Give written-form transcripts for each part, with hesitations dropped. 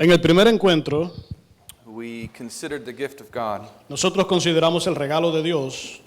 En el primer encuentro, we considered the gift of God, nosotros consideramos el regalo de Dios,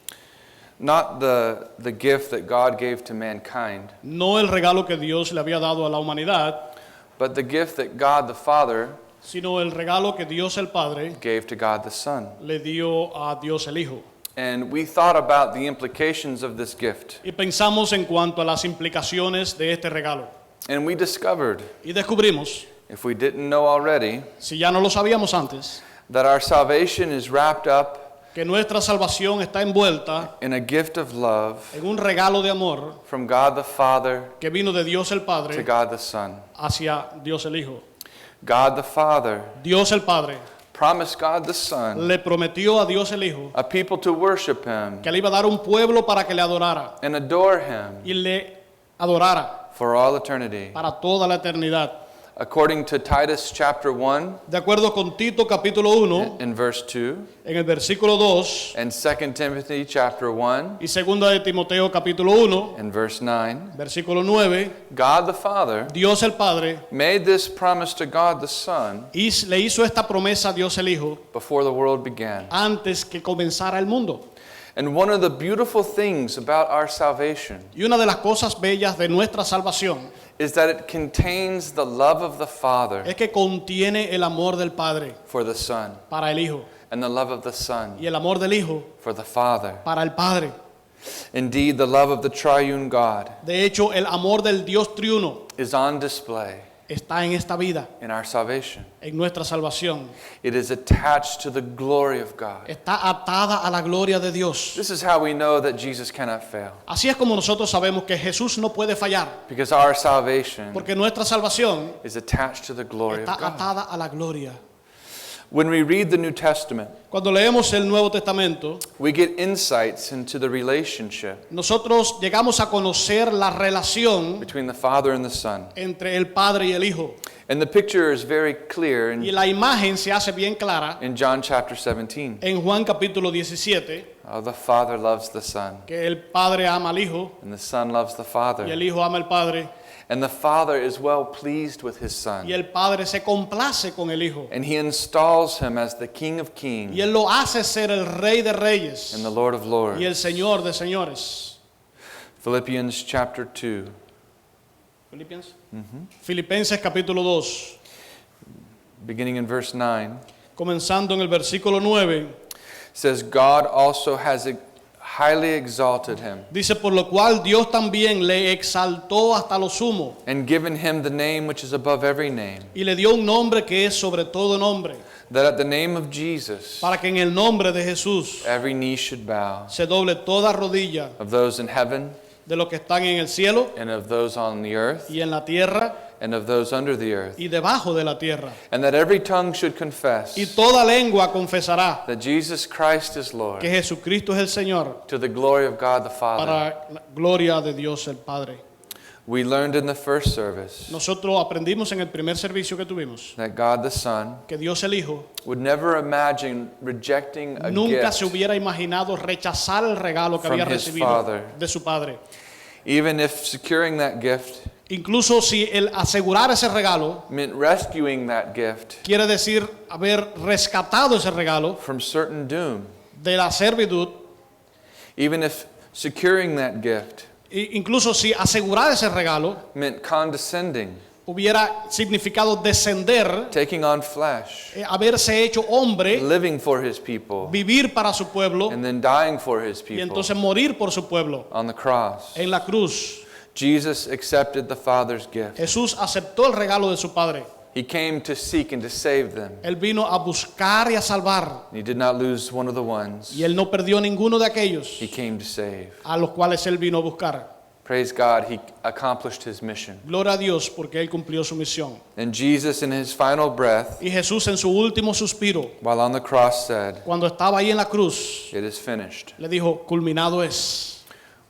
not the gift that God gave to mankind, no el regalo que Dios le había dado a la humanidad, but the gift that God the Father sino el regalo que Dios el Padre gave to God the Son. le dio a Dios el Hijo. And we thought about the implications of this gift. Y pensamos en cuanto a las implicaciones de este regalo. And we discovered, Y descubrimos, if we didn't know already, si ya no lo sabíamos antes, that our salvation is wrapped up que nuestra salvación está envuelta in a gift of love en un regalo de amor from God the Father que vino de Dios el to Padre God the Son. hacia Dios el Hijo. God the Father Dios el Padre promised God the Son le prometió a Dios el Hijo a people to worship Him que le iba a dar un pueblo para que le adorara and adore Him y le adorara for all eternity. para toda la eternidad. According to Titus chapter 1 De acuerdo con Tito capítulo 1, in verse 2 en el versículo 2 and 2 Timothy chapter 1 y segunda de Timoteo capítulo 1, in verse 9, versículo 9, God the Father Dios el Padre made this promise to God the Son le hizo esta promesa a Dios el Hijo before the world began. antes que comenzara el mundo. And one of the beautiful things about our salvation Y una de las cosas bellas de nuestra salvación is that it contains the love of the Father es que contiene el amor del Padre for the Son para el Hijo and the love of the Son y el amor del Hijo for the Father. para el Padre. Indeed, the love of the triune God De hecho, el amor del Dios triuno is on display está en esta vida, in our salvation. en nuestra salvación. It is attached to the glory of God. Está atada a la gloria de Dios. This is how we know that Jesus cannot fail, Así es como nosotros sabemos que Jesús no puede fallar, because our salvation porque nuestra salvación is attached to the glory está of God. atada a la gloria. When we read the New Testament, Cuando leemos el Nuevo Testamento, we get insights into the relationship nosotros llegamos a conocer la relación between the Father and the Son. entre el Padre y el Hijo. And the picture is very clear Y in, la imagen se hace bien clara John chapter 17. en Juan capítulo 17, The Father loves the Son, que el Padre ama al Hijo and the Son loves the y Father. el Hijo ama al Padre And the Father is well pleased with His Son, y el Padre se complace con el Hijo. and He installs Him as the King of Y Kings Él lo hace ser el Rey de Reyes and the Lord of Lords. y el Señor de Señores. Philippians chapter 2, Filipenses capítulo 2, beginning in verse 9, comenzando en el versículo 9, says, God also has highly exalted Him dice, por lo cual Dios también le exaltó hasta lo sumo and given Him the name which is above every name, y le dio un nombre que es sobre todo nombre, that at the name of Jesus para que en el nombre de Jesús every knee should bow, se doble toda rodilla of those in heaven de los que están en el cielo and of those on the earth y en la tierra and of those under the earth, y debajo de la tierra. and that every tongue should confess Y toda lengua confesará that Jesus Christ is Lord, que Jesucristo es el Señor, to the glory of God the Father. para la gloria de Dios el Padre. We learned in the first service Nosotros aprendimos en el primer servicio que tuvimos that God the Son que Dios el Hijo would never imagine rejecting a nunca gift, se hubiera imaginado rechazar el regalo que from había his recibido Father. de su Padre. even if securing that gift Incluso si el asegurar ese regalo meant rescuing that gift quiere decir haber rescatado ese regalo from certain doom, de la servidumbre, even if securing that gift incluso si asegurar ese regalo meant condescending, hubiera significado descender, taking on flesh, haberse hecho hombre, living for His people, vivir para su pueblo and then dying for His y people entonces morir por su pueblo on the cross. en la cruz. Jesus accepted the Father's gift. Jesús aceptó el regalo de su Padre. He came to seek and to save them. Él vino a buscar y a salvar He did not lose one of the ones y Él no perdió ninguno de aquellos He came to save. a los cuales Él vino a buscar. Praise God, He accomplished His mission. Gloria a Dios porque Él cumplió su misión. And Jesus, in His final breath, Y Jesús en su último suspiro, while on the cross, said, cuando estaba ahí en la cruz, "It is finished." le dijo, culminado es.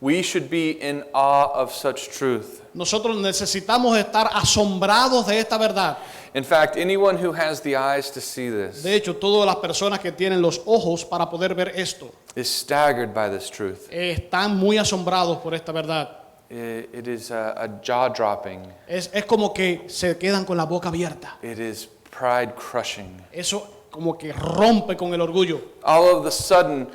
We should be in awe of such truth. Nosotros necesitamos estar asombrados de esta verdad. In fact, anyone who has the eyes to see this De hecho, todas las personas que tienen los ojos para poder ver esto, is staggered by this truth. están muy asombrados por esta verdad. It is a jaw-dropping. Es como que se quedan con la boca abierta. It is pride crushing. Eso como que rompe con el orgullo. All of a sudden,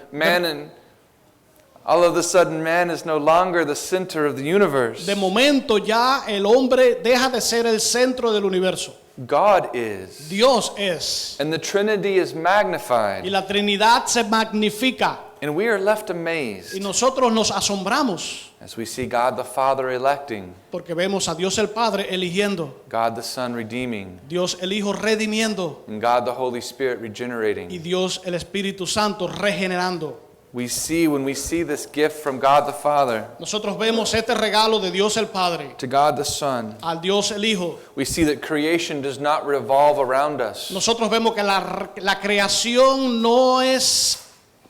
man is no longer the center of the universe. De momento ya el hombre deja de ser el centro del universo. God is. Dios es. And the Trinity is Y magnified. la Trinidad se magnifica. And we are left Y amazed nosotros nos asombramos as we see God the Father electing, porque vemos a Dios el Padre eligiendo, God the Son redeeming, Dios el Hijo redimiendo and God the Holy Spirit y regenerating. Dios el Espíritu Santo regenerando. When we see this gift from God the Father Nosotros vemos este regalo de Dios el Padre to God the Son, al Dios el Hijo. we see that creation does not revolve around us. Nosotros vemos que la creación no es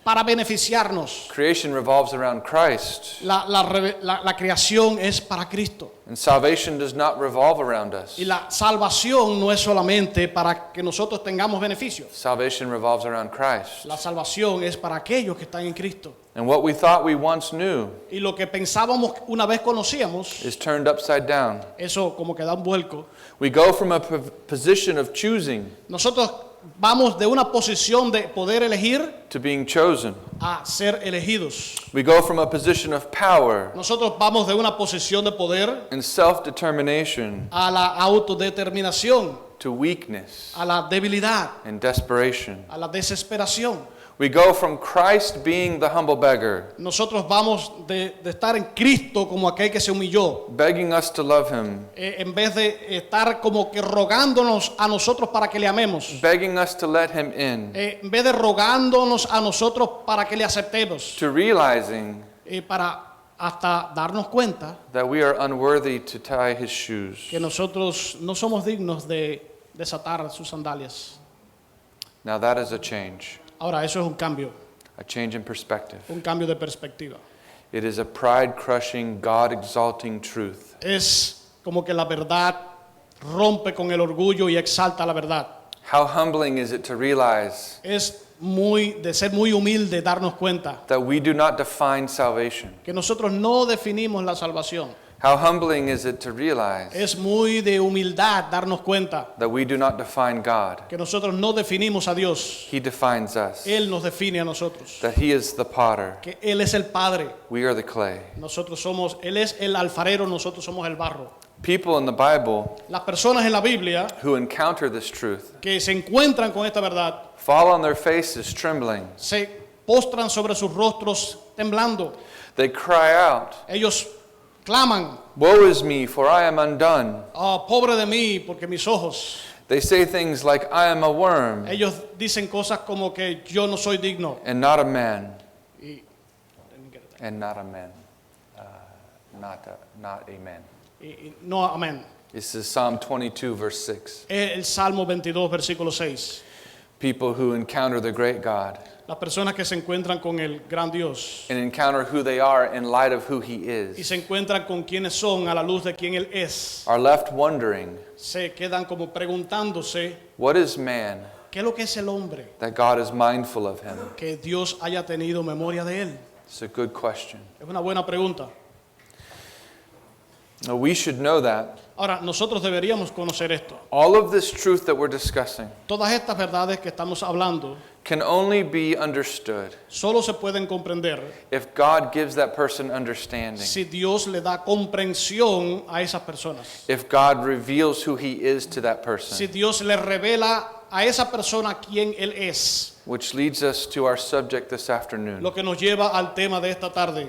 para beneficiarnos. Creation revolves around Christ, La creación es para Cristo. and salvation does not revolve around us. Y la salvación no es solamente para que nosotros tengamos beneficios. Salvation revolves around Christ. La salvación es para aquellos que están en Cristo. And what we thought we once knew Y lo que pensábamos una vez conocíamos, is turned upside down. eso como que da un vuelco. We go from a position of choosing Nosotros vamos de una posición de poder elegir to being chosen. a ser elegidos. We go from a position of power Nosotros vamos de una posición de poder and self-determination a la autodeterminación, to weakness a la debilidad, and desperation. a la desesperación. We go from Christ being the humble beggar, Nosotros vamos de estar en Cristo como aquel que se humilló, begging us to love him, en vez de estar como que rogándonos a nosotros para que le amemos, begging us to let him in, en vez de rogándonos a nosotros para que le aceptemos, to realizing para hasta darnos cuenta that we are unworthy to tie his shoes. que nosotros no somos dignos de desatar sus sandalias. Now that is a change Ahora, eso es a change in perspective. un cambio de perspectiva. It is a pride-crushing, God-exalting truth. Es como que la verdad rompe con el orgullo y exalta la verdad. How humbling is it to realize Es de ser muy humilde darnos cuenta that we do not define salvation? que nosotros no definimos la salvación. How humbling is it to realize Es muy de humildad darnos cuenta that we do not define God? que nosotros no definimos a Dios. He defines us. Él nos define a nosotros. That He is the potter. Que Él es el Padre. We are the clay. Él es el alfarero, nosotros somos el barro. People in the Bible Las personas en la Biblia who encounter this truth que se encuentran con esta verdad fall on their faces trembling. se postran sobre sus rostros temblando. They cry out, Ellos claman, "Woe is me, for I am undone." pobre de mí, porque mis ojos. They say things like, "I am a worm Ellos dicen cosas como que yo no soy digno. and not a man." Y, And not a man. Not a man. no, amén. This is Psalm 22, verse 6. El Salmo 22, versículo 6. People who encounter the great God Las personas que se encuentran con el gran Dios and encounter who they are in light of who He y is se encuentran con quienes son a la luz de quien Él es, are left wondering, se quedan como preguntándose what is man qué es lo que es el hombre, that God is mindful of him? que Dios haya tenido memoria de él. It's a good question. Es una buena pregunta. Now, we should know that Ahora, nosotros deberíamos conocer esto. all of this truth that we're discussing Todas estas verdades que estamos hablando can only be understood solo se pueden comprender if God gives that person understanding, si Dios le da comprensión a esas personas. if God reveals who He is to that Si person, Dios le revela a esa persona quién Él es. which leads us to our subject this afternoon. Lo que nos lleva al tema de esta tarde.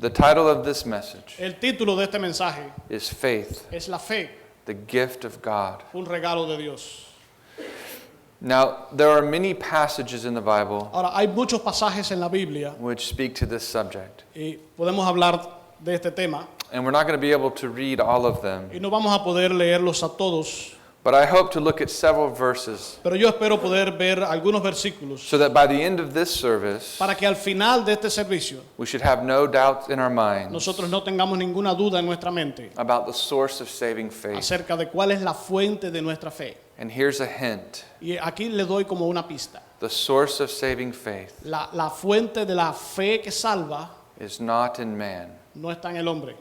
The title of this message El título de este mensaje is Faith, es la fe, the gift of God. un regalo de Dios. Now, there are many passages in the Bible Ahora, hay muchos pasajes en la Biblia which speak to this subject, y podemos hablar de este tema and we're not going to be able to read all of them, y no vamos a poder leerlos a todos, but I hope to look at several verses pero yo espero poder ver algunos versículos so that by the end of this service, para que al final de este servicio we should have no doubts in our minds nosotros no tengamos ninguna duda en nuestra mente about the source of saving faith. acerca de cuál es la fuente de nuestra fe. And here's a hint. Y aquí le doy como una pista. The source of saving faith La fuente de la fe que salva is not in man. no está en el hombre.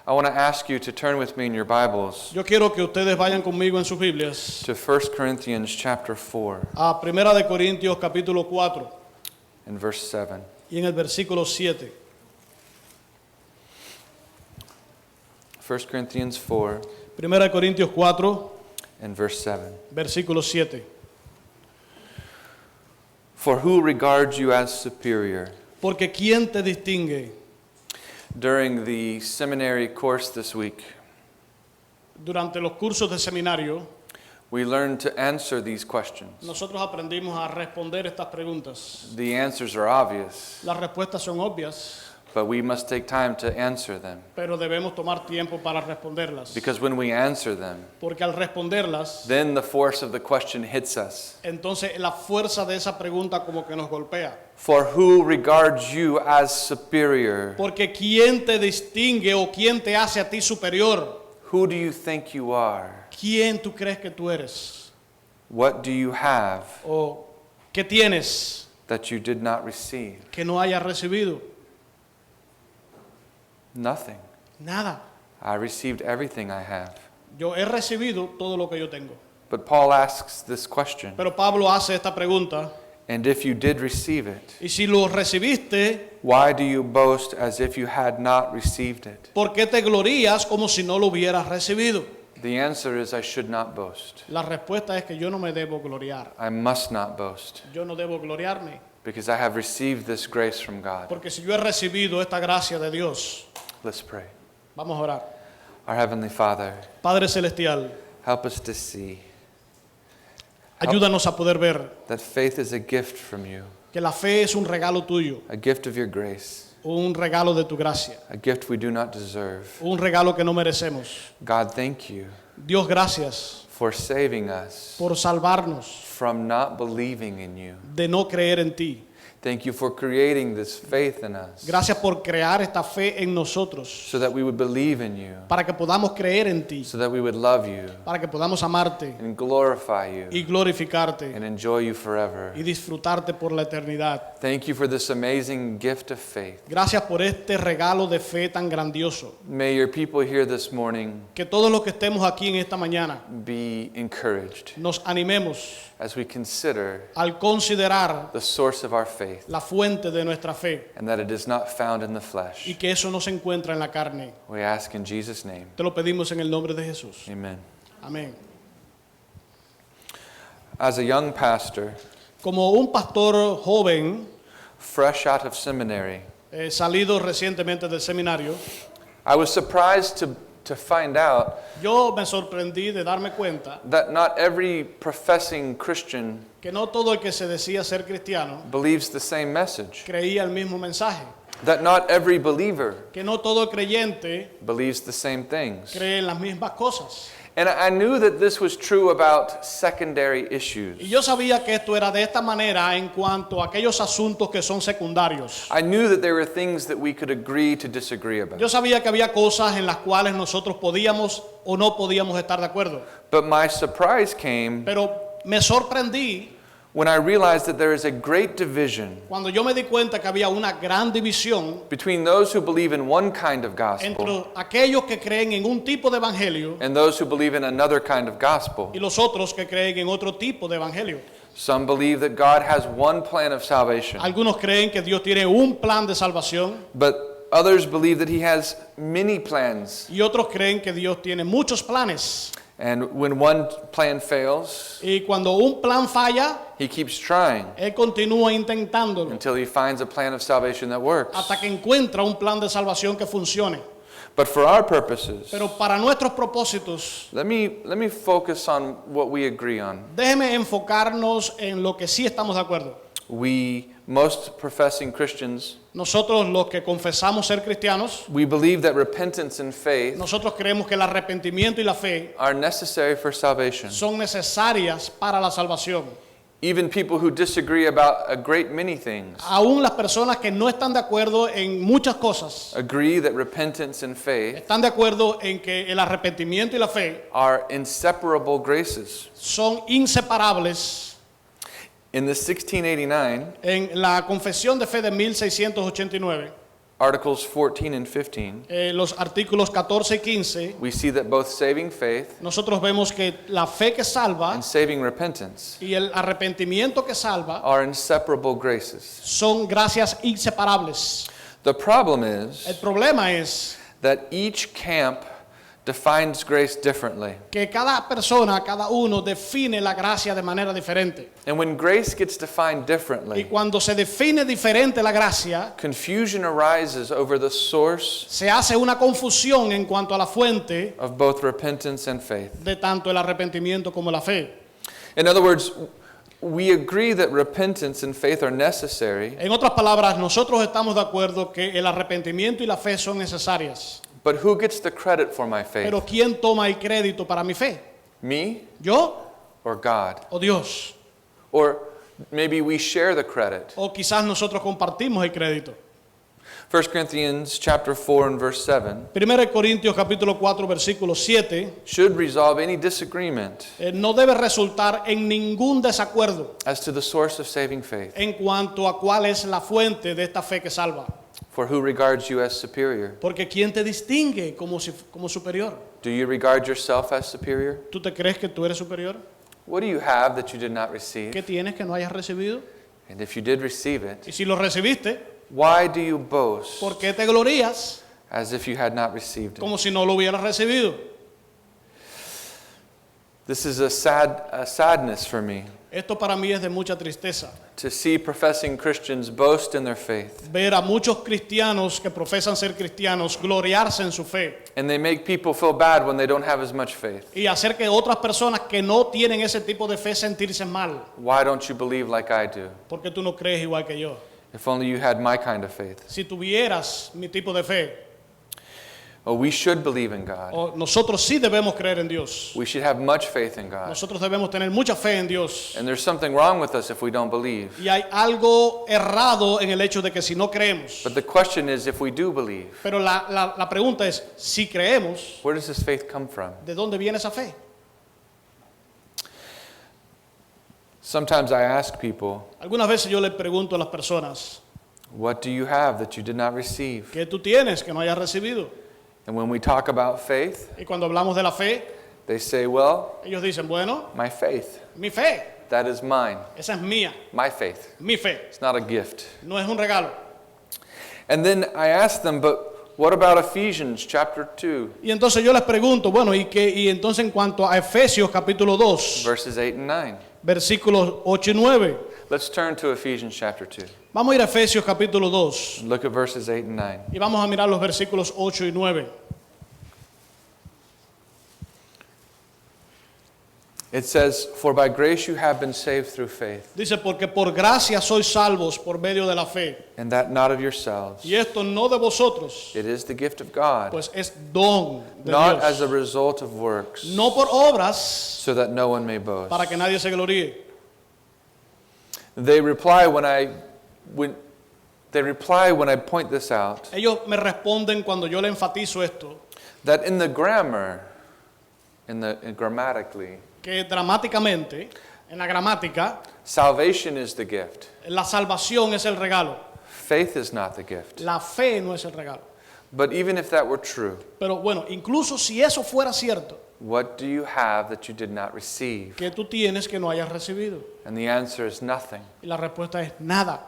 I want to ask you to turn with me in your Bibles Yo quiero que ustedes vayan conmigo en sus Biblias to 1 Corinthians chapter 4 a Primera de Corintios capítulo 4 and verse 7. y en el versículo 7. 1 Corinthians 4 Primera de Corintios 4, and verse 7. versículo 7. For who regards you as superior? Porque ¿quién te distingue? During the seminary course this week, Durante los cursos de seminario, we learned to answer these questions. nosotros aprendimos a responder estas preguntas. The answers are obvious, Las respuestas son obvias, but we must take time to answer them. pero debemos tomar tiempo para responderlas. Because when we answer them, Porque al responderlas, then the force of the question hits us. entonces la fuerza de esa pregunta como que nos golpea. For who regards you as superior? Porque ¿quién te distingue o quién te hace a ti superior? Who do you think you are? ¿Quién tú crees que tú eres? What do you have ¿O qué tienes that you did not receive? que no hayas recibido? Nothing. Nada. I received everything I have. Yo he recibido todo lo que yo tengo. But Paul asks this question, Pero Pablo hace esta pregunta. and if you did receive it, Y si lo recibiste, why do you boast as if you had not received it? ¿por qué te glorías como si no lo hubieras recibido? The answer is I should not boast. La respuesta es que yo no me debo gloriar. I must not boast Yo no debo gloriarme. because I have received this grace from God. Porque si yo he recibido esta gracia de Dios, Let's pray. vamos a orar. Our Heavenly Father, Padre Celestial, help us to see ayúdanos a poder ver that faith is a gift from you, que la fe es un regalo tuyo, a gift of your grace, un regalo de tu gracia, a gift we do not deserve. un regalo que no merecemos. God, thank you Dios, gracias for saving us por salvarnos from not believing in you. de no creer en ti. Thank you for creating this faith in us Gracias por crear esta fe en nosotros so that we would believe in you, para que podamos creer en ti, so that we would love you para que podamos amarte and glorify y you glorificarte and enjoy you forever. y disfrutarte por la eternidad. Thank you for this amazing gift of faith. Gracias por este regalo de fe tan grandioso. May your people here this morning Que todos los que estemos aquí en esta mañana be encouraged nos animemos as we consider al considerar the source of our faith la fuente de nuestra fe and that it is not found in the y flesh. que eso no se encuentra en la carne. We ask in Jesus' name. Te lo pedimos en el nombre de Jesús. Amen. Amén. As a young pastor, Como un pastor joven, fresh out of seminary, salido recientemente del seminario, I was surprised to find out yo me sorprendí de darme cuenta that not every professing Christian que no todo el que se decía ser cristiano believes the same message. creía el mismo mensaje, That not every believer que no todo creyente believes the same things. cree en las mismas cosas. And I knew that this was true about secondary issues. Y yo sabía que esto era de esta manera en cuanto a aquellos asuntos que son secundarios. I knew that there were things that we could agree to disagree about. Yo sabía que había cosas en las cuales nosotros podíamos o no podíamos estar de acuerdo. But my surprise came Pero me sorprendí when I realized that there is a great division cuando yo me di cuenta que había una gran división between those who believe in one kind of gospel entre aquellos que creen en un tipo de evangelio and those who believe in another kind of gospel. y los otros que creen en otro tipo de evangelio. Some believe that God has one plan of salvation, Algunos creen que Dios tiene un plan de salvación but others believe that He has many plans. y otros creen que Dios tiene muchos planes. And when one plan fails, Y cuando un plan falla, He keeps trying Él continúa intentándolo until He finds a plan of salvation that works. hasta que encuentra un plan de salvación que funcione. But for our purposes, Pero para nuestros propósitos, let me focus on what we agree on. déjeme enfocarnos en lo que sí estamos de acuerdo. Most professing Christians, Nosotros los que confesamos ser cristianos, we believe that repentance and faith nosotros creemos que el arrepentimiento y la fe are necessary for salvation. son necesarias para la salvación. Even people who disagree about a great many things Aún las personas que no están de acuerdo en muchas cosas, agree that repentance and faith están de acuerdo en que el arrepentimiento y la fe are inseparable graces. son inseparables. In the 1689, En la Confesión de Fe de 1689, Articles 14 and 15, los artículos 14 y 15, we see that both saving faith nosotros vemos que la fe que salva and saving repentance y el arrepentimiento que salva are inseparable graces. son gracias inseparables. The problem El is problema es that each camp defines grace differently. que cada persona, cada uno define la gracia de manera diferente. And when grace gets defined Y differently, cuando se define diferente la gracia, confusion arises over the source se hace una confusión en cuanto a la fuente of both repentance and faith. de tanto el arrepentimiento como la fe. In other words, we agree that repentance and faith are necessary, En otras palabras, nosotros estamos de acuerdo que el arrepentimiento y la fe son necesarias. but who gets the credit for my faith? Pero ¿quién toma el crédito para mi fe? Me ¿Yo or God? o Dios? Or maybe we share the credit. O quizás nosotros compartimos el crédito. 1 Corinthians chapter 4 and verse 7 1 Corintios capítulo 4 versículo 7 should resolve any disagreement no debe resultar en ningún desacuerdo as to the source of saving faith. en cuanto a cuál es la fuente de esta fe que salva. For who regards you as superior? Porque ¿quién te distingue como superior? Do you regard yourself as superior? ¿Tú te crees que tú eres superior? What do you have that you did not receive? ¿Qué tienes que no hayas recibido? And if you did receive it, Y si lo recibiste, why do you boast ¿por qué te glorías as if you had not received it? como si no lo hubieras recibido? This is a sadness for me Esto para mí es de mucha tristeza. to see professing Christians boast in their faith, Ver a muchos cristianos que profesan ser cristianos gloriarse en su fe and they make people feel bad when they don't have as much faith. y hacer que otras personas que no tienen ese tipo de fe sentirse mal. Why don't you believe like I do? Porque tú no crees igual que yo. If only you had my kind of faith. Si tuvieras mi tipo de fe, Oh, we should believe in God. nosotros sí debemos creer en Dios. We should have much faith in God. Nosotros debemos tener mucha fe en Dios. And there's something wrong with us if we don't believe. Y hay algo errado en el hecho de que si no creemos. But the question is, if we do believe, Pero la pregunta es, si creemos, where does this faith come from? ¿de dónde viene esa fe? Sometimes I ask people, Algunas veces yo le pregunto a las personas, what do you have that you did not receive? ¿qué tú tienes que no hayas recibido? And when we talk about faith, Y cuando hablamos de la fe, they say, well, ellos dicen, bueno, my faith, mi fe, that is mine. esa es mía, My faith. mi fe, It's not a gift. no es un regalo. And then I ask them, but what about Ephesians chapter 2, Y entonces yo les pregunto, bueno, y entonces en cuanto a Efesios capítulo 2, verses 8 and 9? versículos 8 y 9, Let's turn to Ephesians chapter 2. vamos a ir a Efesios capítulo 2 Look at verses 8 and 9. y vamos a mirar los versículos 8 y 9. It says, for by grace you have been saved through faith, Dice, porque por gracia sois salvos por medio de la fe. and that not of yourselves. Y esto no de vosotros, It is the gift of God, pues es don de not as a Dios. result of works, No por obras, so that no one may boast. para que nadie se gloríe. They reply when I point this out, Ellos me responden cuando yo le enfatizo esto, that in the grammar, grammatically, que dramáticamente, en la gramática, salvation is the gift. la salvación es el regalo. Faith is not the gift. La fe no es el regalo. But even if that were true, Pero bueno, incluso si eso fuera cierto, what do you have that you did not receive? ¿qué tú tienes que no hayas recibido? And the answer is nothing. Y la respuesta es nada.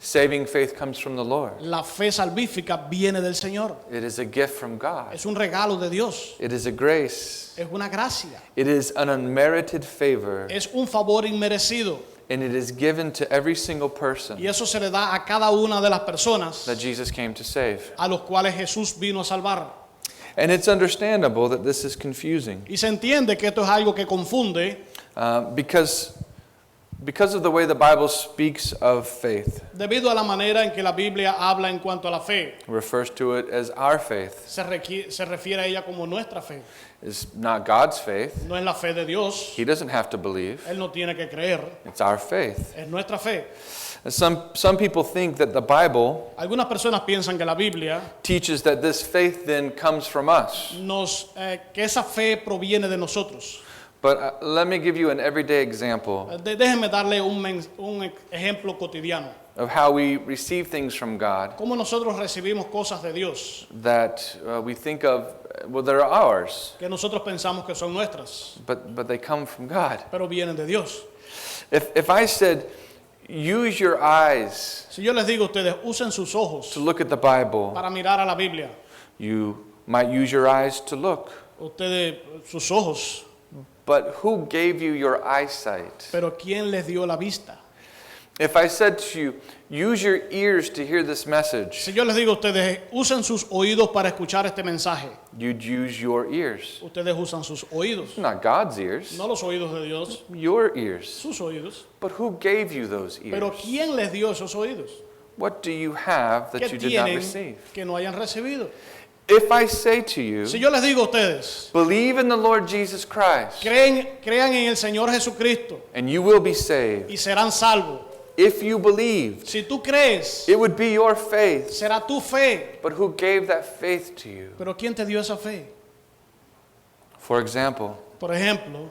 Saving faith comes from the Lord. La fe salvífica viene del Señor. It is a gift from God. Es un regalo de Dios. It is a grace. Es una gracia. It is an unmerited favor, Es un favor inmerecido. and it is given to every single person Y eso se le da a cada una de las personas that Jesus came to save. a los cuales Jesús vino a salvar. And it's understandable that this is confusing Y se entiende que esto es algo que confunde because of the way the Bible speaks of faith. debido a la manera en que la Biblia habla en cuanto a la fe. It refers to it as our faith. Se refiere a ella como nuestra fe. It's not God's faith. No es la fe de Dios. He doesn't have to believe. Él no tiene que creer. It's our faith. Es nuestra fe. Some people think that the Bible Algunas personas piensan que la Biblia teaches that this faith then comes from us. que esa fe proviene de nosotros. But let me give you an everyday example Déjenme darle un ejemplo cotidiano. of how we receive things from God Cómo nosotros recibimos cosas de Dios that we think of, well, they're ours, que nosotros pensamos que son nuestras, but they come from God. pero vienen de Dios. If I said, use your eyes Si yo les digo a ustedes, usen sus ojos to look at the Bible, para mirar a la Biblia, you might use your eyes to look. ustedes, sus ojos, But who gave you your eyesight? pero ¿quién les dio la vista? If I said to you, use your ears to hear this message, Si yo les digo a ustedes, usen sus oídos para escuchar este mensaje, you'd use your ears. ustedes usan sus oídos, Not God's ears, no los oídos de Dios, your ears. sus oídos. But who gave you those Pero ears? ¿quién les dio esos oídos? What do you have that ¿Qué you did not tienen receive? que no hayan recibido? If I say to you, Si yo les digo a ustedes, believe in the Lord Jesus Christ, crean en el Señor Jesucristo and you will be saved. y serán salvos. If you believed, Si tú crees, it would be your faith. será tu fe. But who gave that faith to you? Pero ¿quién te dio esa fe? For example, Por ejemplo,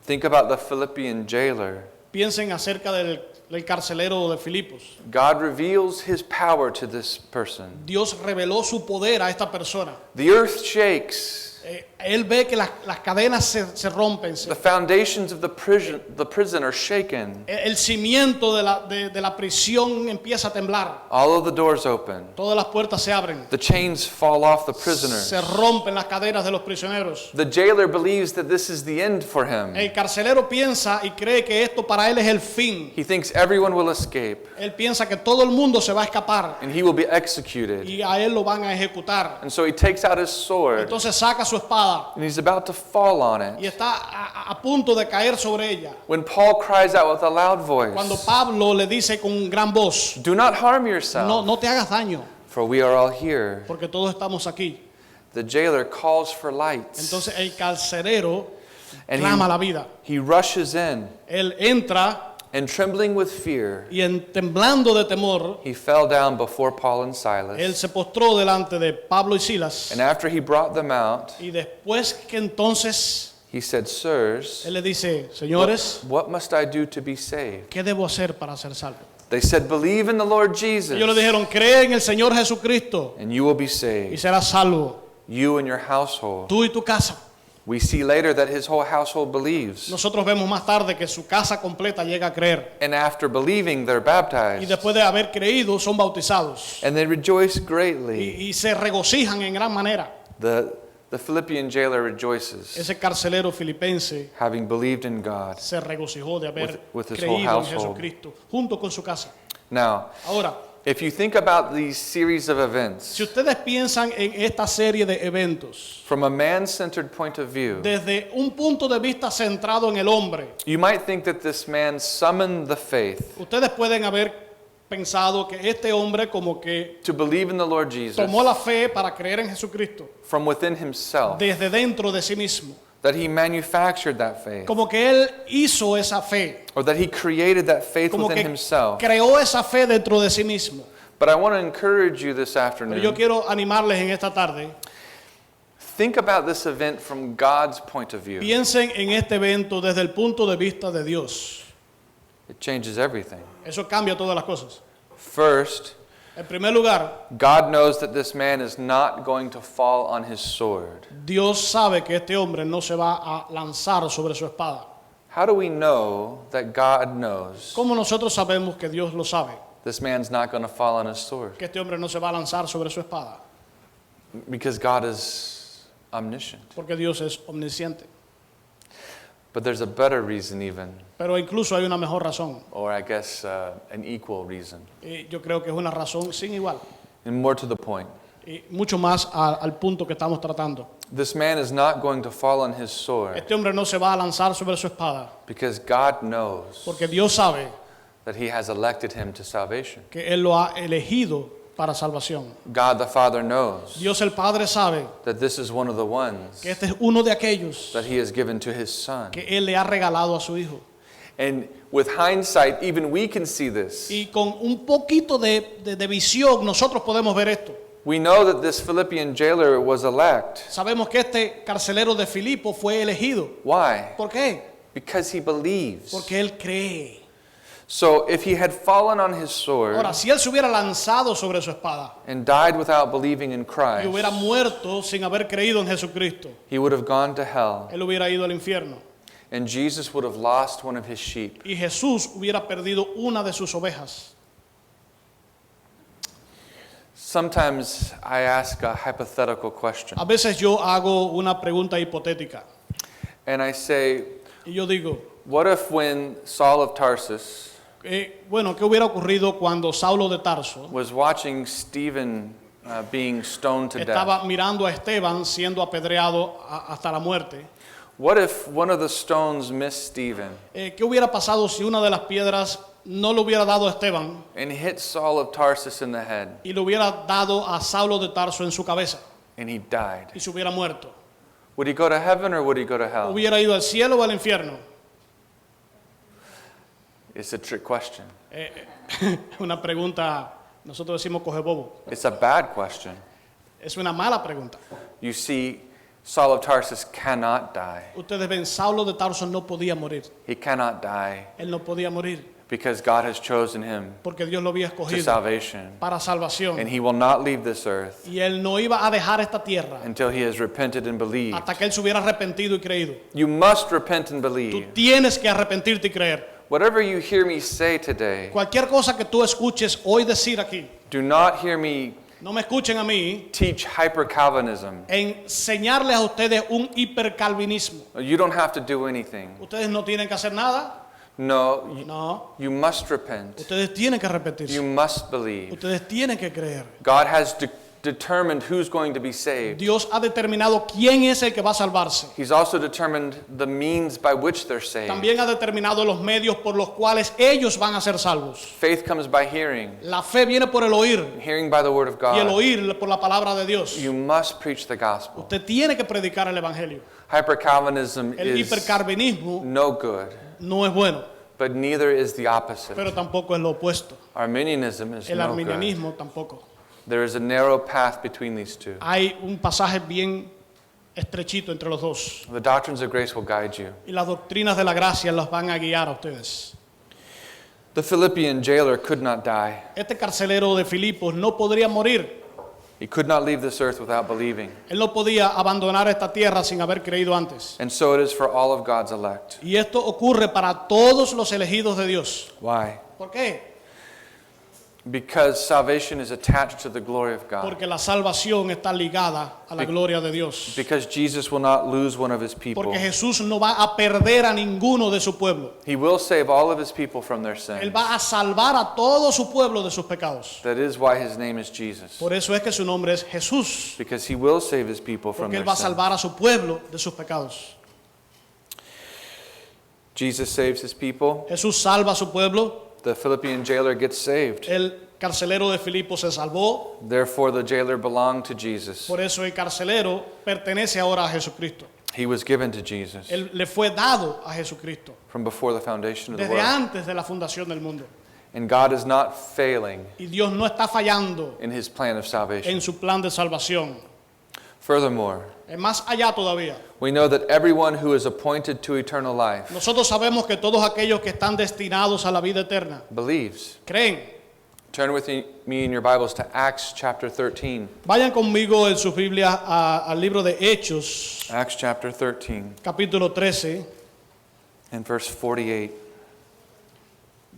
think about the Philippian jailer. piensen acerca del carcelero de Filipos. God reveals his power to this person. Dios reveló su poder a esta persona. The earth shakes. Él ve que las cadenas se rompen. The foundations of the prison are shaken. El cimiento de la prisión empieza a temblar. All of the doors open. Todas las puertas se abren. The chains fall off the prisoners. Se rompen las cadenas de los prisioneros. The jailer believes that this is the end for him. El carcelero piensa y cree que esto para él es el fin. He thinks everyone will escape Él piensa que todo el mundo se va a escapar and he will be executed. y a él lo van a ejecutar. And so he takes out his sword Entonces saca su espada and he's about to fall on y it. está a punto de caer sobre ella. When Paul cries out with a loud Cuando voice, Pablo le dice con gran voz, do not harm yourself, no te hagas daño, for we are all here. porque todos estamos aquí. The jailer calls for lights Entonces el carcelero and clama la vida. he rushes in, Él entra and trembling with fear, y temblando de temor, he fell down before Paul and él Silas. se postró delante de Pablo y Silas. And after he brought them out, Y después que entonces he said, Sirs, él le dice, señores, what must I do to be saved? ¿qué debo hacer para ser salvo? They said, believe in the Lord Ellos le Jesus, dijeron, cree en el Señor Jesucristo and you will be y saved, serás salvo, you and your household. tú y tu casa. We see later that his whole household believes. Nosotros vemos más tarde que su casa completa llega a creer. And after believing, they're Y baptized. después de haber creído, son bautizados. And they rejoice greatly. Y se regocijan en gran manera. The Philippian jailer rejoices, Ese carcelero filipense having believed in God. se regocijó de haber With his whole creído en household. Jesucristo, junto con su casa. Now, Ahora, if you think about these series of events si ustedes piensan en esta serie de eventos, from a man-centered point of view, desde un punto de vista centrado en el hombre, you might think that this man summoned the faith ustedes pueden haber pensado que este hombre como que to believe in the Lord Jesus tomó la fe para creer en Jesucristo from within himself, desde dentro de sí mismo, that he manufactured that faith, como que él hizo esa fe, or that he created that faith como within que himself. creó esa fe dentro de sí mismo. But I want to encourage you this Pero yo afternoon, quiero animarles en esta tarde, think about this event from God's point of view. piensen en este evento desde el punto de vista de Dios. It changes everything. Eso cambia todas las cosas. First, En primer lugar, God knows that this man is not going to fall on his sword. Dios sabe que este hombre no se va a lanzar sobre su espada. How do we know that God knows ¿Cómo nosotros sabemos que Dios lo sabe? this man's not going to fall on his sword? Que este hombre no se va a lanzar sobre su espada. Because God is omniscient. Porque Dios es omnisciente. But there's a better reason even, Pero incluso hay una mejor razón. or I guess an equal reason, Y yo creo que es una razón sin igual. and more to the point. Y mucho más al punto que estamos tratando. This man is not going to fall on his sword Este hombre no se va a lanzar sobre su espada. because God knows Porque Dios sabe that he has elected him to salvation. que Él lo ha elegido para salvación. God the Father knows Dios el Padre sabe that this is one of the ones que este es uno de aquellos that he has given to his son. que Él le ha regalado a su Hijo. And with hindsight, even we can see this. Y con un poquito de visión nosotros podemos ver esto. We know that this Philippian jailer was elect. Sabemos que este carcelero de Filipo fue elegido. Why? ¿Por qué? Because he believes. Porque él cree. So if he had fallen on his sword Ahora, si él se hubiera lanzado sobre su espada and died without believing in y Christ, hubiera muerto sin haber creído en Jesucristo, he would have gone to hell, él hubiera ido al infierno. and Jesus would have lost one of his sheep. Y Jesús hubiera perdido una de sus ovejas. Sometimes I ask a hypothetical question, A veces yo hago una pregunta hipotética and I say, y yo digo, what if when Saul of Tarsus bueno, ¿qué hubiera ocurrido cuando Saulo de Tarso was watching Stephen being stoned to death? estaba mirando a Esteban siendo apedreado hasta la muerte? What if one of the stones missed Stephen ¿Qué hubiera pasado si una de las piedras no le hubiera dado a Esteban and hit Saul of Tarsus in the head, y le hubiera dado a Saulo de Tarso en su cabeza and he died? y se hubiera muerto? Would he go to heaven or would he go to hell? ¿Hubiera ido al cielo o al infierno? It's a trick question. Una pregunta, nosotros decimos coge bobo. It's a bad question. Es una mala pregunta. You see, Saul of Tarsus cannot die. Ustedes ven, Saulo de Tarso no podía morir. He cannot die Él no podía morir because God has chosen him porque Dios lo había to escogido salvation. para salvación. And he will not leave this earth Y él no iba a dejar esta tierra until he has repented and believed. hasta que él se hubiera arrepentido y creído. You must repent and Tú believe. tienes que arrepentirte y creer. Whatever you hear me say today, Cualquier cosa que tú escuches hoy decir aquí, do not hear me no me escuchen a mí teach hyper-Calvinism. enseñarles a ustedes un hipercalvinismo. You don't have to do anything. Ustedes no tienen que hacer nada. No, No, you must repent. ustedes tienen que arrepentirse. You must believe. Ustedes tienen que creer. God has determined who's going to be saved. Dios ha determinado quién es el que va a salvarse. He's also determined the means by which they're saved. También ha determinado los medios por los cuales ellos van a ser salvos. Faith comes by hearing, La fe viene por el oír and hearing by the word of y el God. oír por la palabra de Dios. You must preach the gospel. Usted tiene que predicar el evangelio. Hyper-Calvinism El is hipercarvinismo no good, no es bueno, but neither is the opposite. pero tampoco es lo opuesto. Arminianism is El no good. arminianismo tampoco. There is a narrow path between these two. Hay un pasaje bien estrechito entre los dos. The doctrines of grace will guide you. Y las doctrinas de la gracia las van a guiar a ustedes. The Philippian jailer could not die. Este carcelero de Filipos no podría morir. He could not leave this earth without believing. Él no podía abandonar esta tierra sin haber creído antes. And so it is for all of God's elect. Y esto ocurre para todos los elegidos de Dios. Why? ¿Por qué? Because salvation is attached to the glory of God. Porque la salvación está ligada a la gloria de Dios. Because Jesus will not lose one of his people. Porque Jesús no va a perder a ninguno de su pueblo. He will save all of his people from their Él sins. va a salvar a todo su pueblo de sus pecados. That is why his name is Jesus. Por eso es que su nombre es Jesús. Because he will save his people from Porque their Él va a sins. salvar a su pueblo de sus pecados. Jesus saves his people. Jesús salva a su pueblo. The Philippian jailer gets saved. El carcelero de Filipo se salvó. Therefore, the jailer belonged to Jesus. Por eso el carcelero pertenece ahora a Jesucristo. He was given to Jesus Él le fue dado a Jesucristo from before the foundation of the desde world. antes de la fundación del mundo. And God is not failing Y Dios no está fallando in his plan of salvation. en su plan de salvación. Furthermore, Es más allá todavía. we know that everyone who is appointed to eternal life Nosotros sabemos que todos aquellos que están destinados a la vida eterna believes. creen. Turn with me in your Bibles to Acts chapter 13. Vayan conmigo en sus Biblias al libro de Hechos, Acts chapter 13 capítulo 13, and verse 48.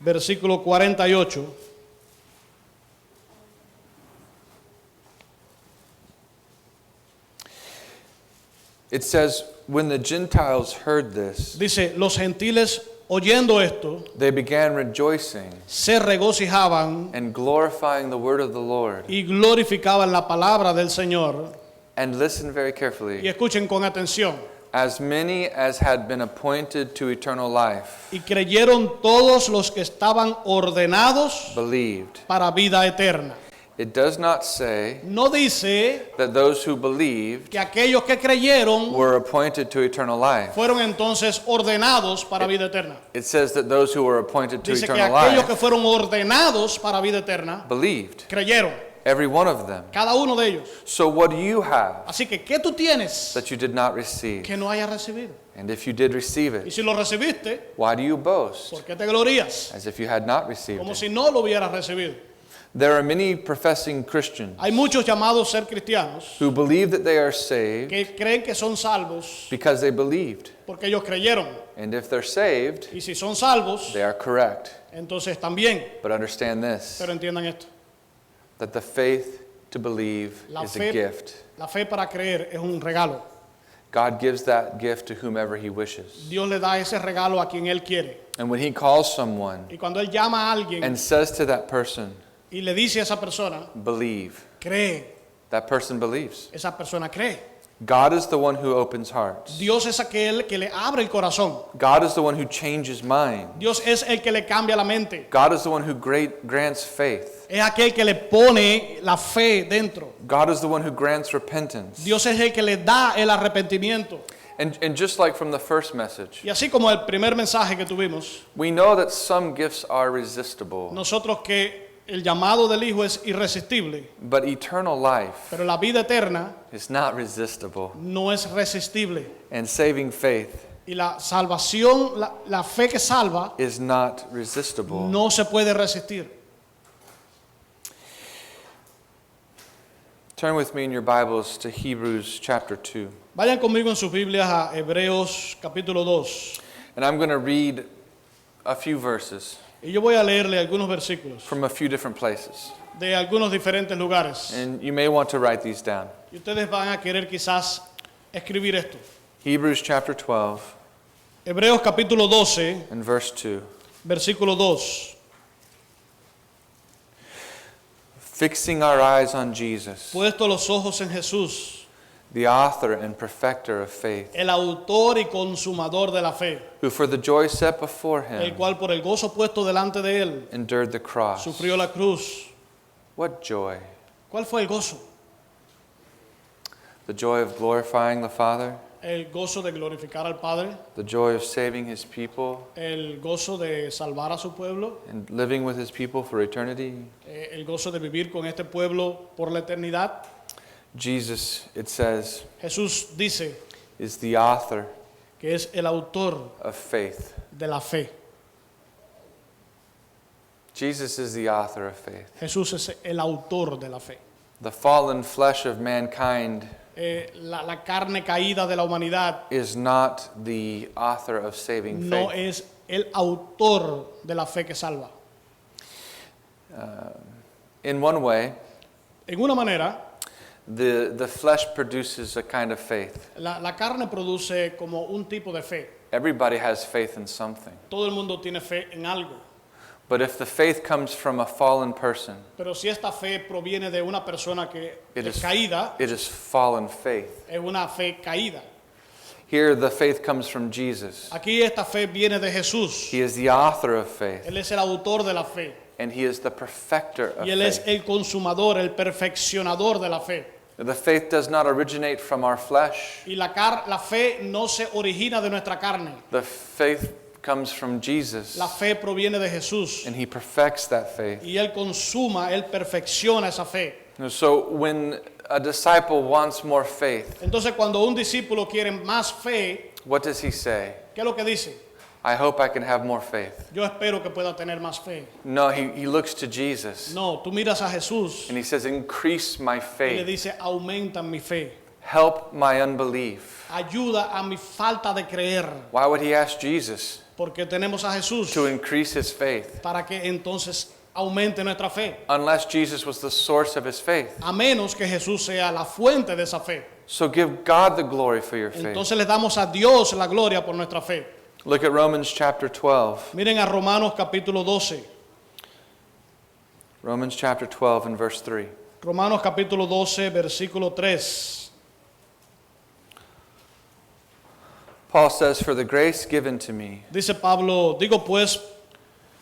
versículo 48. It says, when the Gentiles heard this, Dice, los gentiles oyendo esto, they began rejoicing se regocijaban and glorifying the word of the Lord. y glorificaban la palabra del Señor. And listen very Y carefully. escuchen con atención. As many as had been appointed to eternal life Y creyeron todos los que estaban ordenados believed. para vida eterna. It does not say No dice that those who believed que aquellos que creyeron were appointed to eternal life. fueron entonces ordenados para vida eterna. It says that those who were appointed to Dice que eternal aquellos que life fueron ordenados para vida eterna believed. creyeron. Every one of them. Cada uno de ellos. So what do you have Así que, ¿qué tú tienes that you did not receive? que no hayas recibido? And if you did receive Y it, si lo recibiste, why do you boast ¿por qué te glorías? as if you had not received Como it? si no lo hubieras recibido. There are many professing Christians Hay muchos llamados ser cristianos who believe that they are saved que creen que son salvos because they believed. porque ellos creyeron. And if they're saved, Y si son salvos, they are correct. entonces también. But understand this, Pero entiendan esto. that the faith to believe La is a fe, gift. la fe para creer es un regalo. God gives that gift to whomever he wishes. Dios le da ese regalo a quien Él quiere. And when he calls someone Y cuando Él llama a alguien and says to that person, y le dice a esa persona, believe, cree, that person believes. esa persona cree. God is the one who opens hearts. Dios es aquel que le abre el corazón. God is the one who changes minds. Dios es el que le cambia la mente. God is the one who grants faith. Es aquel que le pone la fe dentro. God is the one who grants repentance. Dios es el que le da el arrepentimiento. And just like from the first message, Y así como el primer mensaje que tuvimos, we know that some gifts are resistible, nosotros que el llamado del Hijo es irresistible, but eternal life pero la vida eterna is not resistible. no es resistible. And saving faith Y la salvación, la fe que salva, is not resistible. no se puede resistir. Turn with me in your Bibles to Hebrews chapter 2. Vayan conmigo en sus Biblias a Hebreos capítulo 2. And I'm going to read a few verses Y yo voy a leerle algunos versículos from a few different places. de algunos diferentes lugares. And you may want to write these down. Y ustedes van a querer quizás escribir esto. Hebrews chapter 12 Hebreos capítulo 12, and verse 2. versículo 2. Fixing our eyes on Jesus, Puesto los ojos en Jesús, the author and perfecter of faith, el autor y consumador de la fe, who for the joy set before el him cual por el gozo puesto delante de él endured the cross. sufrió la cruz. What joy? ¿Cuál fue el gozo? The joy of glorifying the Father, El gozo de glorificar al Padre, the joy of saving his people el gozo de salvar a su pueblo, and living with his people for eternity. el gozo de vivir con este pueblo por la eternidad. Jesus, it says, Jesús dice is the author que es el autor of faith. de la fe. Jesus is the author of faith. Jesús es el autor de la fe. The fallen flesh of mankind La carne caída de la humanidad is not the author of saving no faith. es el autor de la fe que salva. In one way, En una manera, the flesh produces a kind of faith. la carne produce como un tipo de fe. Everybody has faith in something. Todo el mundo tiene fe en algo. But if the faith comes from a fallen person, Pero si esta fe proviene de una persona que it es is, caída, it is fallen faith. es una fe caída. Here, the faith comes from Jesus. Aquí esta fe viene de Jesús. He is the author of faith, Él es el autor de la fe. and he is the perfecter of Y Él es faith. el consumador, el perfeccionador de la fe. The faith does not originate from our flesh. Y la fe no se origina de nuestra carne. The faith comes from Jesus, La fe proviene de Jesús. and he perfects that faith. Y Él consuma, Él perfecciona esa fe. So when a disciple wants more faith, Entonces cuando un discípulo quiere más fe, what does he say? ¿qué es lo que dice? I hope I can have more faith. Yo espero que pueda tener más fe. No, he looks to Jesus, No, tú miras a Jesús and he says, increase my y le faith. dice, aumenta mi fe. Help my unbelief. Ayuda a mi falta de creer. Why would he ask Jesus Porque tenemos a Jesús to increase his faith? para que entonces aumente nuestra fe. Unless Jesus was the source of his faith. A menos que Jesús sea la fuente de esa fe. So give God the glory for your faith. Entonces le damos a Dios la gloria por nuestra fe. Look at Romans chapter 12. Miren a Romanos capítulo 12. Romans chapter 12 and verse 3. Romanos capítulo 12, versículo 3. Paul says, for the grace given to me, Dice Pablo, digo pues,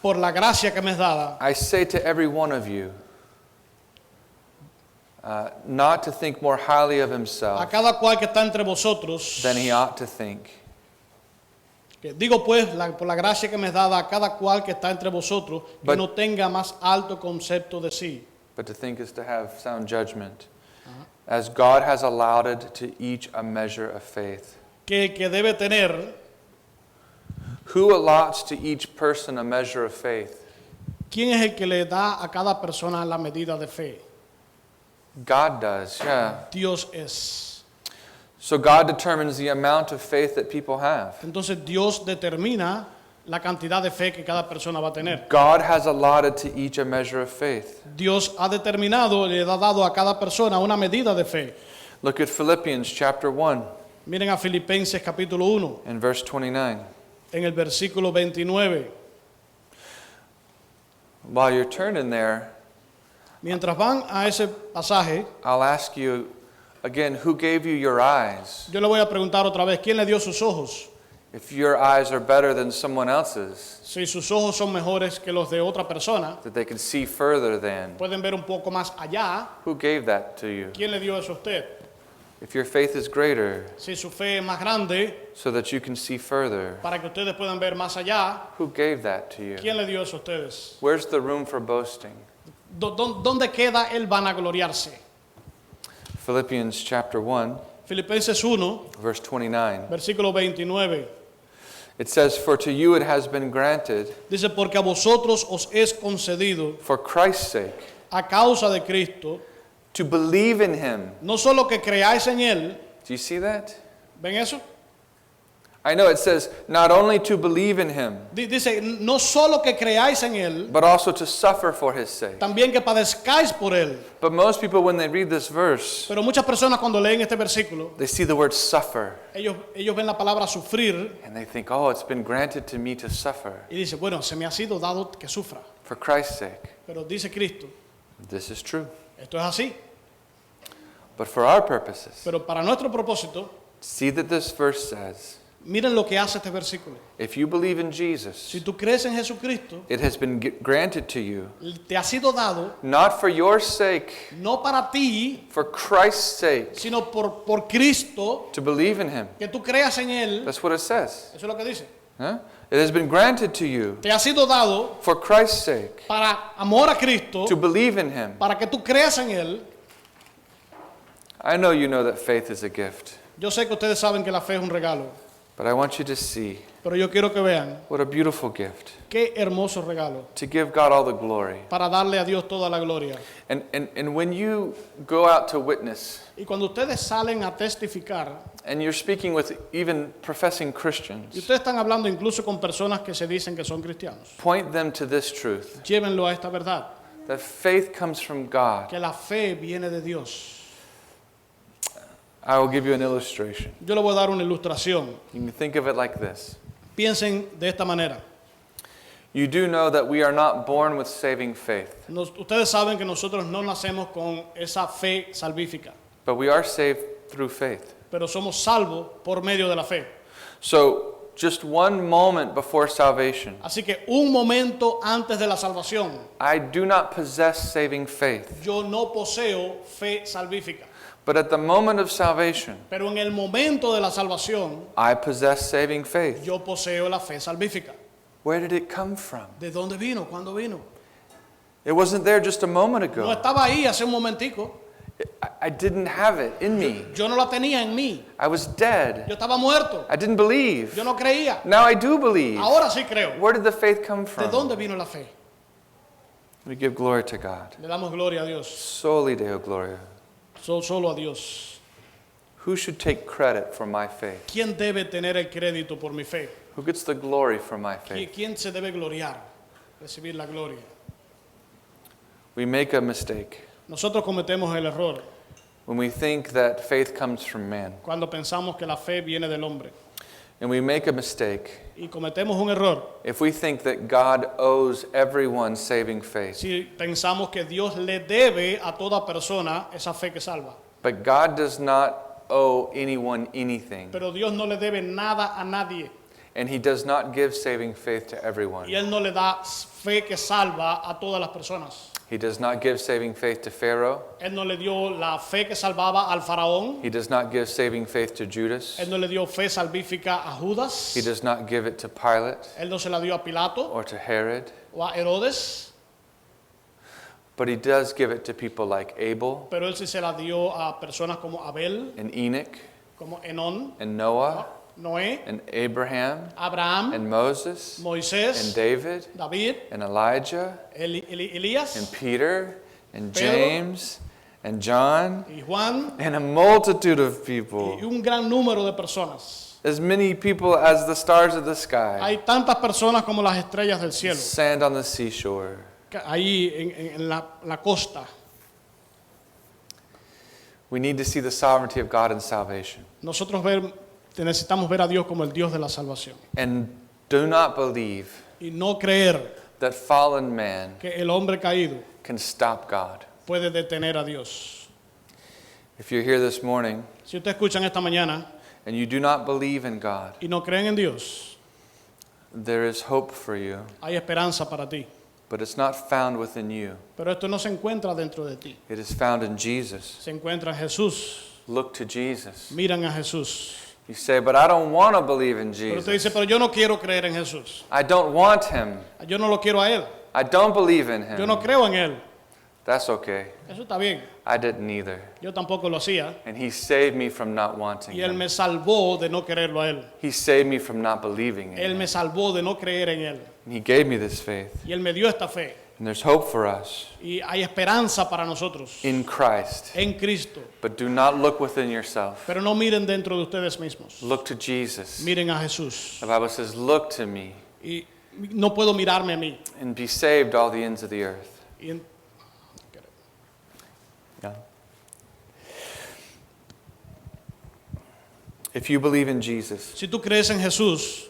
por la gracia que me es dada, I say to every one of you, not to think more highly of a himself cada cual que está entre vosotros, than he ought to think, que digo pues, por la gracia que me es dada a cada cual que está entre vosotros, que But- no tenga más alto concepto de sí, but to think is to have sound judgment. As God has allotted to each a measure of faith. que debe tener. Who allots to each person a measure of faith? ¿Quién es el que le da a cada persona la medida de fe? God does, yeah. Dios es. So God determines the amount of faith that people have. Entonces Dios determina la cantidad de fe que cada persona va a tener. God has allotted to each a measure of faith. Dios ha determinado, le ha dado a cada persona una medida de fe. Look at Philippians chapter 1 Miren a Filipenses capítulo 1, and verse 29. en el versículo 29. While you're turning there, Mientras van a ese pasaje, I'll ask you again, who gave you your eyes? yo le voy a preguntar otra vez, ¿quién le dio sus ojos? If your eyes are better than someone else's, Si sus ojos son mejores que los de otra persona, that they can see further than, pueden ver un poco más allá, who gave that to you? ¿quién le dio eso a usted? If your faith is greater, Si su fe es más grande, so that you can see further, para que ustedes puedan ver más allá, who gave that to you? ¿quién le dio eso a ustedes? Where's the room for boasting? ¿Dónde queda el vanagloriarse? Philippians chapter 1, Filipenses 1, verse 29. versículo 29. It says, "For to you it has been granted, Dice, porque a vosotros os es concedido, for Christ's sake, a causa de Cristo, to believe in him." no solo que creáis en Él, Do you see that? ¿ven eso? I know it says not only to believe in him, Dice, no solo que creáis en Él, but also to suffer for his sake. también que padezcáis por Él. But most people, when they read this verse, Pero muchas personas cuando leen este versículo, they see the word suffer, ellos ven la palabra sufrir and they think, oh, it's been granted to me to suffer y dicen, bueno, se me ha sido dado que sufra. for Christ's sake. Pero dice Cristo, This is true. esto es así. But for our purposes, Pero para nuestro propósito, see that this verse says, miren lo que hace este versículo. if you believe in Jesus, Si tú crees en Jesucristo, it has been granted to you, te ha sido dado not for your sake, no para ti, for Christ's sake, sino por Cristo, to believe in him. que tú creas en Él. That's what it says. Eso es lo que dice. Huh? It has been granted to you Te ha sido dado for Christ's sake, para amor a Cristo, to believe in him. para que tú creas en Él. I know you know that faith is a gift, Yo sé que ustedes saben que la fe es un regalo, but I want you to see pero yo quiero que vean what a beautiful gift qué hermoso regalo to give God all the glory. para darle a Dios toda la gloria. And when you go out to witness Y cuando ustedes salen a testificar, and you're speaking with even professing y Christians, ustedes están hablando incluso con personas que se dicen que son cristianos, point them to this truth, llévenlo a esta verdad, that faith comes from God. que la fe viene de Dios. I will give you an illustration. Yo le voy a dar una ilustración. You can think of it like this. Piensen de esta manera. You do know that we are not born with saving faith, Ustedes saben que nosotros no nacemos con esa fe salvífica, but we are saved through faith. pero somos salvos por medio de la fe. So, just one moment before salvation, Así que un momento antes de la salvación, I do not possess saving faith. yo no poseo fe salvífica, But at the moment of salvation, pero en el momento de la salvación, I possess saving faith. yo poseo la fe salvífica. Where did it come from? ¿De dónde vino? ¿Cuándo vino? It wasn't there just a moment No ago. estaba ahí hace un momentico. I didn't have it in me. Yo no la tenía en mí. I was dead. Yo estaba muerto. I didn't believe. Yo no creía. Now I do believe. Ahora sí creo. Where did the faith come ¿De from? dónde vino la fe? We give glory to God. Le damos gloria a Dios. Soli Deo Gloria. Solo a Dios. Who should take credit for my faith? ¿Quién debe tener el crédito por mi fe? Who gets the glory for my faith? ¿Quién se debe gloriar? Recibir la gloria. We make a mistake Nosotros cometemos el error when we think that faith comes from man. cuando pensamos que la fe viene del hombre. And we make a mistake Y cometemos un error if we think that God owes everyone saving faith. si pensamos que Dios le debe a toda persona esa fe que salva. But God does not owe anyone anything. Pero Dios no le debe nada a nadie. And he does not give saving faith to everyone. Y Él no le da fe que salva a todas las personas. He does not give saving faith to Pharaoh. Él no le dio la fe que salvaba al faraón. He does not give saving faith to Judas. Él no le dio fe salvífica a Judas. He does not give it to Pilate Él no se la dio a Pilato or to Herod. o a Herodes. But he does give it to people like Abel pero él sí se la dio a personas como Abel, and Enoch como Enón, and Noah Noé, and Abraham Abraham, and Moses and Moisés, David David, and Elijah Elías and Peter and Pedro, James and John y Juan and a multitude of y people. un gran número de personas. As many people as the stars of the sky. Hay tantas personas como las estrellas del cielo, Sand on the seashore. ahí en la costa. We need to see the sovereignty of God in salvation. Nosotros necesitamos ver a Dios como el Dios de la salvación. And do not believe Y no creer that fallen man que el hombre caído can stop God. puede detener a Dios. If you're here this morning Si ustedes escuchan esta mañana and you do not believe in God, y no creen en Dios, there is hope for you, hay esperanza para ti. but it's not found within you. Pero esto no se encuentra dentro de ti. It is found in Jesus. Se encuentra en Jesús. Look to Jesus. Miran a Jesús. You say, but I don't want to believe in Pero usted dice, Jesus. pero yo no quiero creer en Jesús. I don't want him. Yo no lo quiero a Él. I don't believe in Yo no him. creo en Él. That's okay. Eso está bien. I didn't either. Yo tampoco lo hacía. And he saved me from not wanting Y Él him. me salvó de no quererlo a Él. He saved me from not believing in Él him. me salvó de no creer en Él. And he gave me this faith. Y Él me dio esta fe. And there's hope for us Y hay esperanza para nosotros in Christ. en Cristo. But do not look within yourself. Pero no miren dentro de ustedes mismos. Look to Jesus. Miren a Jesús. The Bible says, look to me Y no puedo mirarme a mí. and be saved all the ends of the earth. Y en- Yeah. If you believe in Jesus, Si tú crees en Jesús,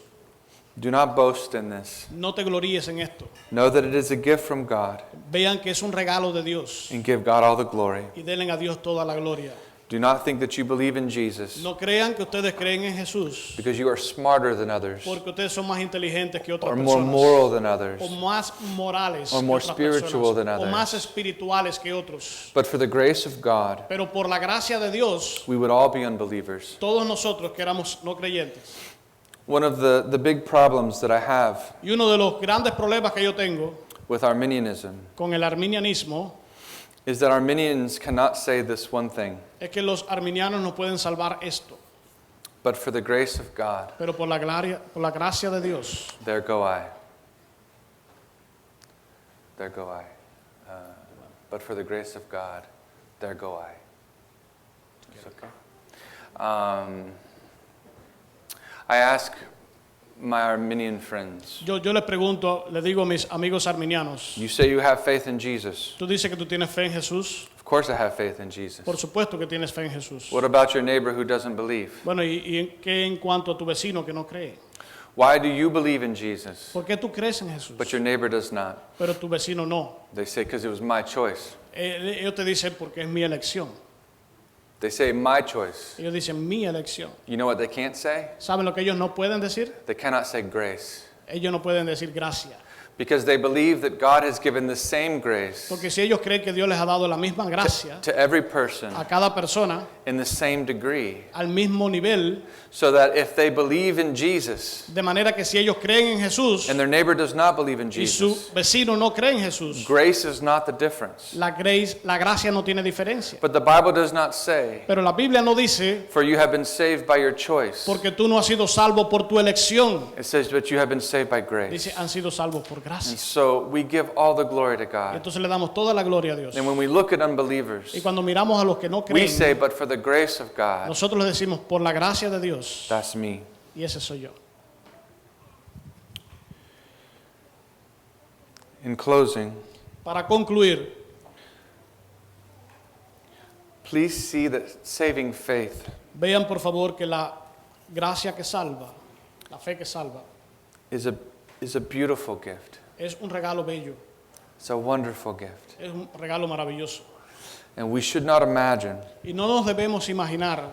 do not boast in this. no te gloríes en esto. Know that it is a gift from God, Vean que es un regalo de Dios and give God all the glory. y denle a Dios toda la gloria. Do not think that you believe in Jesus No crean que ustedes creen en Jesús because you are smarter than others, porque ustedes son más inteligentes que otras or more personas, moral than others, o más morales or que more otras spiritual personas, than o others. más espirituales que otros. but for the grace of God, Pero por la gracia de Dios, we would all be unbelievers. todos nosotros que éramos no creyentes. One of the big problems that I have Y uno de los grandes problemas que yo tengo with Arminianism con el arminianismo is that Arminians cannot say this one thing, es que los arminianos no pueden salvar esto. but for the grace of God, Pero por la gracia de Dios, there go I. There go I. But for the grace of God, there go I. It's okay. I ask my Arminian friends, yo les pregunto, le digo a mis amigos arminianos, you say you have faith in Jesus. tú dices que tú tienes fe en Jesús. Of course I have faith in Jesus. Por supuesto que tienes fe en Jesús. What about your neighbor who doesn't believe? Bueno, ¿y qué en cuanto a tu vecino que no cree? Why do you believe in Jesus, ¿Por qué tú crees en Jesús? but your neighbor does not? Pero tu vecino no. They say, because it was my choice. Ellos te dicen porque es mi elección. They say, my choice. Ellos dicen mi elección. You know what they can't say? ¿Saben lo que ellos no pueden decir? They cannot say grace. Ellos no pueden decir gracia. Because they believe that God has given the same grace Porque si ellos creen que Dios les ha dado la misma gracia to every person a cada persona in the same degree, al mismo nivel, so that if they believe in Jesus de manera que si ellos creen en Jesús and their neighbor does not believe in y su Jesus, vecino no cree en Jesús, grace is not the difference. la gracia no tiene diferencia. But the Bible does not say, Pero la Biblia no dice, for you have been saved by your choice. porque tú no has sido salvo por tu elección. It says, but you have been saved by grace. Dice, han sido salvos por And gracia. so we give all the glory to Y God. entonces le damos toda la gloria a Dios. And when we look at unbelievers, Y cuando miramos a los que no we say, creen, but for the grace of God, nosotros les decimos, por la gracia de Dios. that's me. Y ese soy yo. In closing, Para concluir, please see that saving faith vean por favor que la gracia que salva, la fe que salva, is a beautiful gift. es un regalo bello, It's a wonderful gift. es un regalo maravilloso. And we should not imagine Y no nos debemos imaginar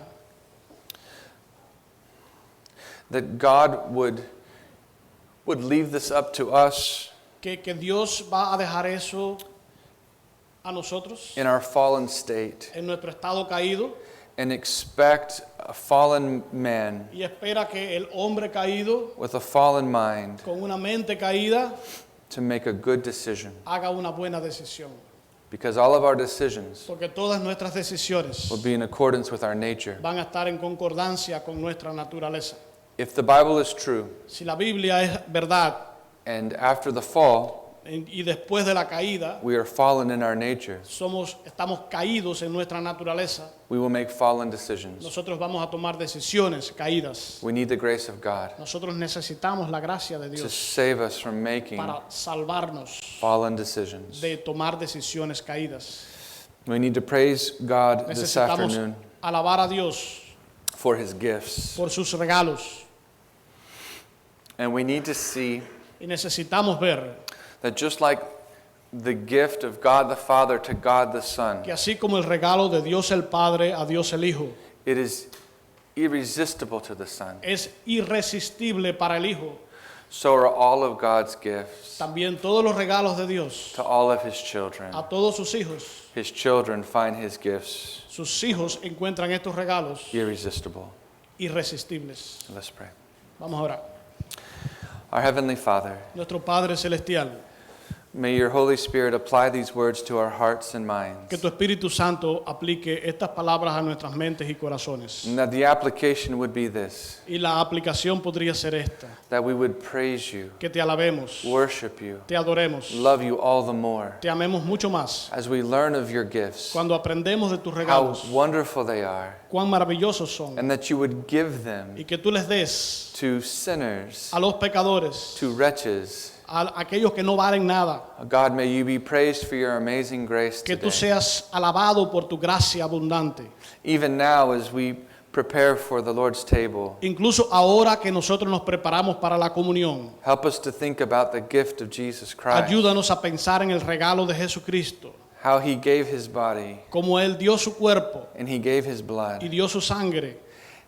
that God would leave this up to us que Dios va a dejar eso a nosotros in our fallen state en nuestro estado caído and expect a fallen man y espera que el hombre caído with a fallen mind con una mente caída to make a good decision. haga una buena decisión. Because all of our decisions porque todas nuestras decisiones will be in accordance with our nature. van a estar en concordancia con nuestra naturaleza. If the Bible is true, Si la Biblia es verdad and after the fall, y después de la caída we are fallen in our nature, estamos caídos en nuestra naturaleza, we will make fallen decisions. nosotros vamos a tomar decisiones caídas. We need the grace of God Nosotros necesitamos la gracia de to Dios save us from making para salvarnos fallen decisions. de tomar decisiones caídas. We need to praise God this Necesitamos afternoon alabar a Dios for his gifts. por sus regalos And we need to see y necesitamos ver that just like the gift of God the Father to God the Son, que así como el regalo de Dios el Padre a Dios el Hijo it is irresistible to the Son, es irresistible para el Hijo, so are all of God's gifts también todos los regalos de Dios to all of his children. a todos sus hijos. His children find his gifts Sus hijos encuentran estos regalos irresistible. irresistibles. Let's pray. Vamos a orar. Our Heavenly Father, Nuestro Padre Celestial, may your Holy Spirit apply these words to our hearts and que minds, tu Espíritu Santo aplique estas palabras a nuestras mentes y corazones. and that the application would be this, Y la aplicación podría ser esta: that we would praise you, que te alabemos, worship you, te adoremos, love you all the more, te amemos mucho más. as we learn of your gifts, Cuando aprendemos de tus how regalos, wonderful they are, cuán maravillosos son, and that you would give them y que tú les des to sinners, a los pecadores, to wretches. a aquellos que no valen nada, God, may you be praised for your amazing grace que tú today. seas alabado por tu gracia abundante. Even now, as we prepare for the Lord's table, Incluso ahora que nosotros nos preparamos para la comunión, help us to think about the gift of Jesus Christ, ayúdanos a pensar en el regalo de Jesucristo, how he gave his body como Él dio su cuerpo and he gave his y blood, dio su sangre,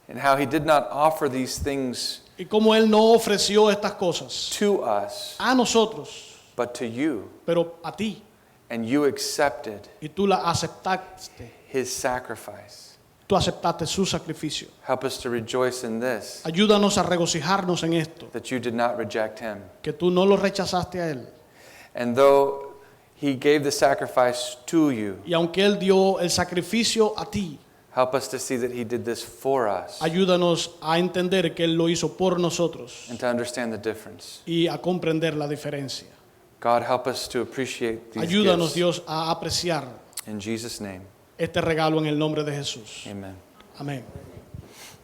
and how he did not offer these things y como Él no ofreció estas cosas to us, a nosotros, but to you, pero a ti, and you accepted y tú la aceptaste, his sacrifice. tú aceptaste su sacrificio. Help us to rejoice in this, Ayúdanos a regocijarnos en esto, that you did not reject him. que tú no lo rechazaste a Él. And though he gave the sacrifice to you, Y aunque Él dio el sacrificio a ti, help us to see that he did this for us ayúdanos a entender que Él lo hizo por nosotros and to understand the difference. y a comprender la diferencia. God, help us to appreciate these Ayúdanos, gifts. Dios, a apreciar In Jesus' name, este regalo en el nombre de Jesús. amen. Amén.